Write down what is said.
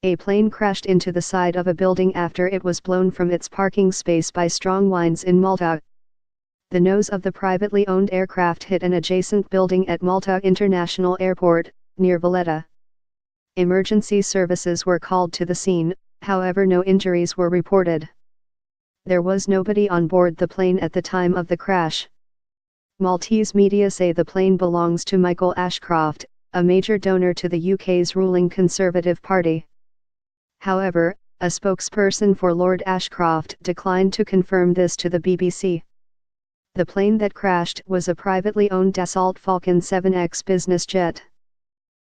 A plane crashed into the side of a building after it was blown from its parking space by strong winds in Malta. The nose of the privately owned aircraft hit an adjacent building at Malta International Airport, near Valletta. Emergency services were called to the scene, however no injuries were reported. There was nobody on board the plane at the time of the crash. Maltese media say the plane belongs to Michael Ashcroft, a major donor to the UK's ruling Conservative Party. However, a spokesperson for Lord Ashcroft declined to confirm this to the BBC. The plane that crashed was a privately owned Dassault Falcon 7X business jet.